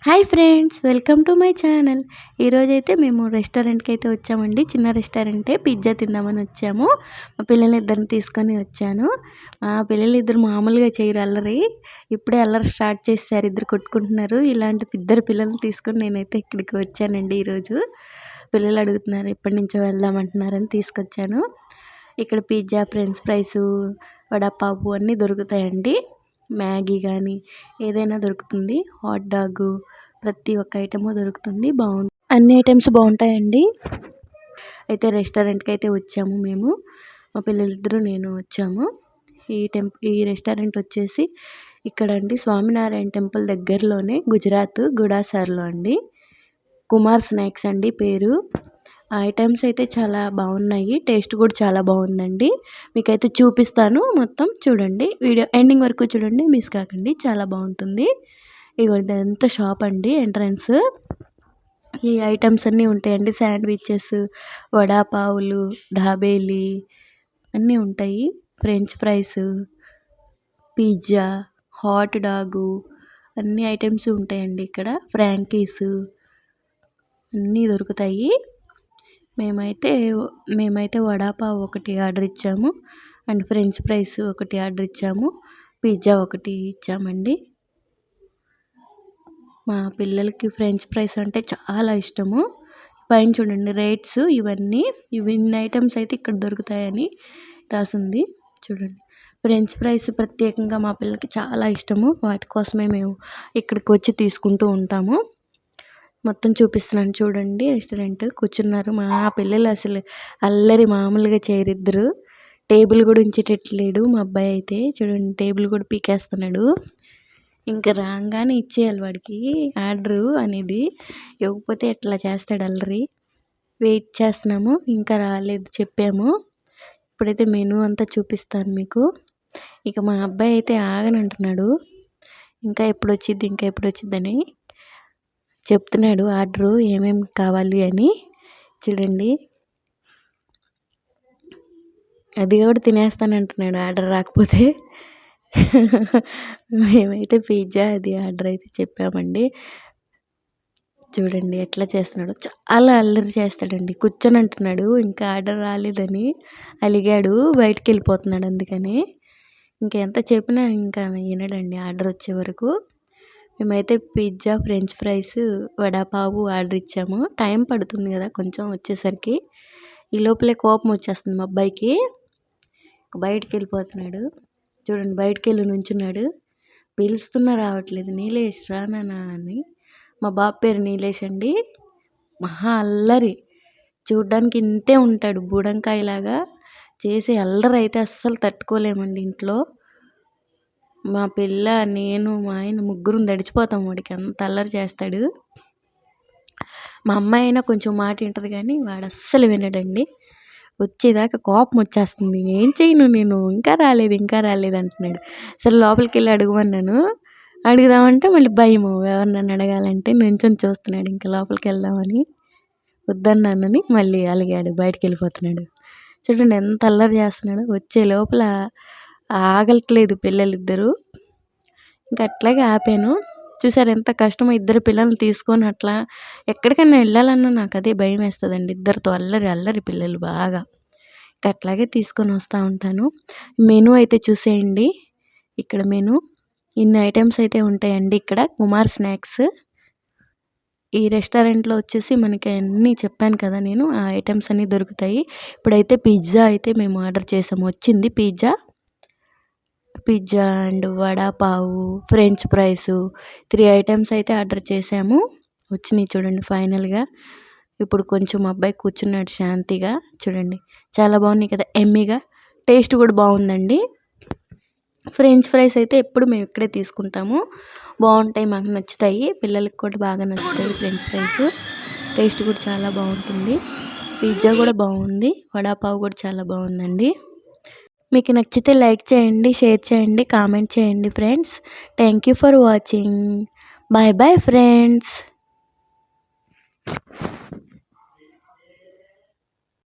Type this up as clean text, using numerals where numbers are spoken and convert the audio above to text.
Hi friends, welcome to my channel. ఈరోజైతే మేము రెస్టారెంట్కి అయితే వచ్చామండి. చిన్న రెస్టారెంటే, పిజ్జా తిందామని వచ్చాము. మా పిల్లలిద్దరిని తీసుకొని వచ్చాను. మా పిల్లలిద్దరు మామూలుగా చేయరు అల్లరి. ఇప్పుడే అల్లరి స్టార్ట్ చేశారు, ఇద్దరు కొట్టుకుంటున్నారు. ఇలాంటి ఇద్దరు పిల్లల్ని తీసుకొని నేనైతే ఇక్కడికి వచ్చానండి ఈరోజు. పిల్లలు అడుగుతున్నారు ఎప్పటి నుంచో వెళ్దామంటున్నారని తీసుకొచ్చాను. ఇక్కడ పిజ్జా, ఫ్రెంచ్ ఫ్రైస్, వడపావు అన్నీ దొరుకుతాయండి. మ్యాగీ కానీ ఏదైనా దొరుకుతుంది. హాట్ డాగ్, ప్రతి ఒక్క ఐటెము దొరుకుతుంది. అన్ని ఐటమ్స్ బాగుంటాయండి. అయితే రెస్టారెంట్కి అయితే వచ్చాము మేము, మా పిల్లలిద్దరూ నేను వచ్చాము. ఈ రెస్టారెంట్ వచ్చేసి ఇక్కడ అండి, స్వామినారాయణ టెంపుల్ దగ్గరలోనే, గుజరాత్ గుడాసర్లో అండి. కుమార్ స్నాక్స్ అండి పేరు. ఆ ఐటమ్స్ అయితే చాలా బాగున్నాయి, టేస్ట్ కూడా చాలా బాగుందండి. మీకైతే చూపిస్తాను, మొత్తం చూడండి, వీడియో ఎండింగ్ వరకు చూడండి, మిస్ కాకండి, చాలా బాగుంటుంది. ఇదంతా షాప్ అండి, ఎంట్రన్స్. ఈ ఐటమ్స్ అన్నీ ఉంటాయండి. శాండ్విచెస్, వడాపావులు, దాబేలి అన్నీ ఉంటాయి. ఫ్రెంచ్ ఫ్రైస్, పిజ్జా, హాట్ డాగు అన్ని ఐటమ్స్ ఉంటాయండి ఇక్కడ. ఫ్రాంకీస్ అన్నీ దొరుకుతాయి. మేమైతే వడాపావ్ ఒకటి ఆర్డర్ ఇచ్చాము, అండ్ ఫ్రెంచ్ ఫ్రైస్ ఒకటి ఆర్డర్ ఇచ్చాము, పిజ్జా ఒకటి ఇచ్చామండి. మా పిల్లలకి ఫ్రెంచ్ ఫ్రైస్ అంటే చాలా ఇష్టము. పైన చూడండి రేట్స్, ఇవన్నీ ఐటమ్స్ అయితే ఇక్కడ దొరుకుతాయని రాసింది. చూడండి, ఫ్రెంచ్ ఫ్రైస్ ప్రత్యేకంగా మా పిల్లలకి చాలా ఇష్టము. వాటి కోసమే మేము ఇక్కడికి వచ్చి తీసుకుంటూ ఉంటాము. మొత్తం చూపిస్తున్నాను చూడండి. రెస్టారెంట్ కూర్చున్నారు. మా పిల్లలు అసలు అల్లరి మామూలుగా చేయరు ఇద్దరు. టేబుల్ కూడా ఉంచేటట్లేడు మా అబ్బాయి అయితే. చూడండి, టేబుల్ కూడా పీకేస్తున్నాడు. ఇంకా రాగానే ఇచ్చేయాలి వాడికి ఆర్డరు అనేది, ఇవ్వకపోతే ఎట్లా చేస్తాడు అల్లరి. వెయిట్ చేస్తున్నాము, ఇంకా రాలేదు చెప్పాము. ఇప్పుడైతే మెనూ అంతా చూపిస్తాను మీకు. ఇక మా అబ్బాయి అయితే ఆగనంటున్నాడు, ఇంకా ఎప్పుడు వచ్చిద్దని చెప్తున్నాడు. ఆర్డరు ఏమేమి కావాలి అని చూడండి. అది కూడా తినేస్తానంటున్నాడు ఆర్డర్ రాకపోతే. మేమైతే పిజ్జా అది ఆర్డర్ అయితే చెప్పామండి. చూడండి ఎట్లా చేస్తున్నాడు, చాలా అల్లరి చేస్తాడండి. కూర్చొని అంటున్నాడు ఇంకా ఆర్డర్ రాలేదని, అలిగాడు, బయటికి వెళ్ళిపోతున్నాడు. అందుకని ఇంకెంత చెప్పినా ఇంకా వినడండి ఆర్డర్ వచ్చే వరకు. మేమైతే pizza, French fries, vada pav order ఇచ్చాము. టైం పడుతుంది కదా కొంచెం వచ్చేసరికి. ఈ లోపలే కోపం వచ్చేస్తుంది మా అబ్బాయికి, బయటికి వెళ్ళిపోతున్నాడు. చూడండి, బయటికి వెళ్ళి నుంచున్నాడు. పిలుస్తున్నా రావట్లేదు. నీలేష్ రా నాన్న అని. మా బాబు పేరు నీలేష్ అండి. మహా అల్లరి, చూడ్డానికి ఇంతే ఉంటాడు, బుడంకాయలాగా చేసే అల్లరి అయితే అస్సలు తట్టుకోలేమండి ఇంట్లో. మా పిల్ల, నేను, మా ఆయన ముగ్గురం దడిచిపోతాం వాడికి, అంత అల్లరి చేస్తాడు. మా అమ్మాయి అయినా కొంచెం మాట వింటది కానీ వాడు అస్సలు వినడండి. వచ్చేదాకా కోపం వచ్చేస్తుంది. ఏం చేయను నేను, ఇంకా రాలేదు అంటున్నాడు. అసలు లోపలికి వెళ్ళి అడుగుమన్నాను, అడుగుదామంటే మళ్ళీ భయము, ఎవరినన్ను అడగాలంటే. నుంచొని చూస్తున్నాడు, ఇంకా లోపలికి వెళ్దామని. వద్దన్నానని మళ్ళీ అలిగాడు, బయటికి వెళ్ళిపోతున్నాడు. చూడండి ఎంత అల్లరి చేస్తున్నాడు. వచ్చే లోపల ఆగట్లేదు పిల్లలిద్దరూ. ఇంకా అట్లాగే ఆపాను. చూసారు ఎంత కష్టమో, ఇద్దరు పిల్లల్ని తీసుకొని అట్లా ఎక్కడికైనా వెళ్ళాలన్నా నాకు అదే భయం వేస్తుందండి. ఇద్దరితో అల్లరి పిల్లలు బాగా. ఇంకా అట్లాగే తీసుకొని వస్తూ ఉంటాను. మెనూ అయితే చూసేయండి. ఇక్కడ మెనూ ఇన్ని ఐటమ్స్ అయితే ఉంటాయండి. ఇక్కడ కుమార్ స్నాక్స్. ఈ రెస్టారెంట్లో వచ్చేసి మనకి అన్నీ చెప్పాను కదా నేను, ఆ ఐటమ్స్ అన్నీ దొరుకుతాయి. ఇప్పుడైతే పిజ్జా అయితే మేము ఆర్డర్ చేసాము. వచ్చింది pizza and vada pav, French fries, 3 items అయితే ఆర్డర్ చేసాము. వచ్చినాయి చూడండి ఫైనల్గా. ఇప్పుడు కొంచెం అబ్బాయి కూర్చున్నాడు శాంతిగా. చూడండి చాలా బాగున్నాయి కదా, ఎమ్మీగా. టేస్ట్ కూడా బాగుందండి. ఫ్రెంచ్ ఫ్రైస్ అయితే ఎప్పుడు మేము ఇక్కడే తీసుకుంటాము, బాగుంటాయి, మాకు నచ్చుతాయి, పిల్లలకి కూడా బాగా నచ్చుతాయి ఫ్రెంచ్ ఫ్రైస్. టేస్ట్ కూడా చాలా బాగుంటుంది. పిజ్జా కూడా బాగుంది, వడాపావు కూడా చాలా బాగుందండి. మీకు నచ్చితే లైక్ చేయండి, షేర్ చేయండి, కామెంట్ చేయండి friends. Thank you for watching. Bye bye friends.